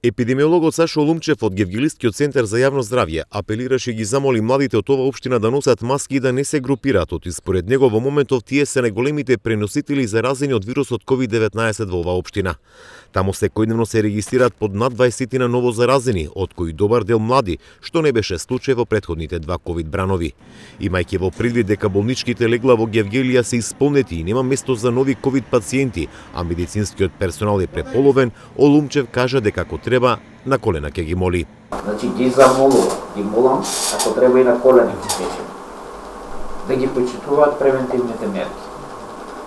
Епидемиологот Сашо Лумчев од Гевгелискиот центар за јавно здравје апелираше и ги замоли младите од оваа општина да носат маски и да не се групираат, оти според него во моментов тие се најголемите преносители заразени од вирусот COVID-19 во оваа општина. Таму секојдневно се регистрираат под над 20 ново заразени, од кои добар дел млади, што не беше случај во претходните два ковид бранови. Имајќи во предвид дека болничките легла во Гевгелија се исполнети и нема место за нови ковид пациенти, а медицинскиот персонал е преполовен, Олумчев кажа дека ако треба на колена ќе ги моли. Значи ги замолувам, ги молам, ако треба и на колена ги кажем, да ги почитуваат превентивните мерки.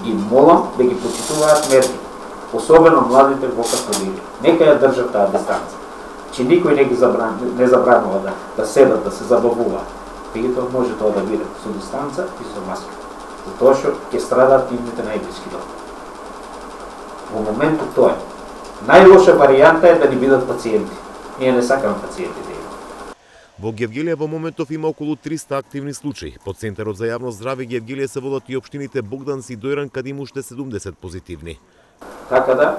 Ги молам да ги почитуваат мерки, особено младите во категорија. Нека ја држат таа дистанца. Че никој не забранува да седат, да се забавуваат. Меѓутоа може тоа да биде со дистанца и со маска. Затоа што ќе страдаат нивните најблиски дома. Во моментот тоа е. Најлоша варијанта е да ни бидат пациенти. Ние не сакаме пациенти да имаме. Во Гевгелија во моментов има околу 300 активни случаи. По Центарот за јавно здравје Гевгелија се водат и општините Богданци и Дојран, каде има уште 70 позитивни. Така да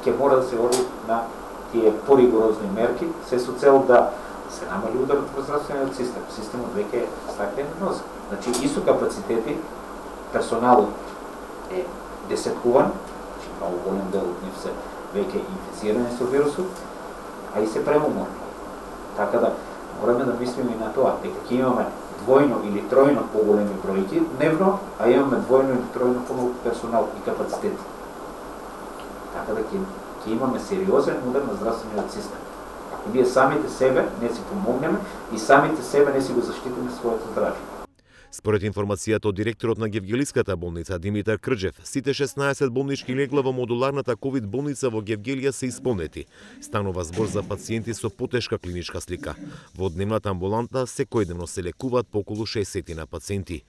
ќе мора да се оди на тие поригорозни мерки, се со цел да се намали ударот во здравствениот систем. Системот веќе е стаклен ноз. Значи и со капацитети, персоналот е десеткуван, многу голем дел од нив се веќе инфицирани со вирусот, а и се премуморни. Така да мораме да мислиме и на тоа, дека ќе имаме двојно или тројно поголеми бројки дневно, а имаме двојно или тројно помалку персонал и капацитети. Така да ќе имаме сериозен удар на здравствениот систем. Ако ние самите себе не си помогнеме и самите себе не си го заштитиме своето здравје. Според информацијата од директорот на Гевгелиската болница Димитар Крџев, сите 16 болнички легла во модуларната ковид болница во Гевгелија се исполнети. Станува збор за пациенти со потешка клиничка слика. Во дневната амбуланта секојдневно се лекуваат по околу 60 пациенти.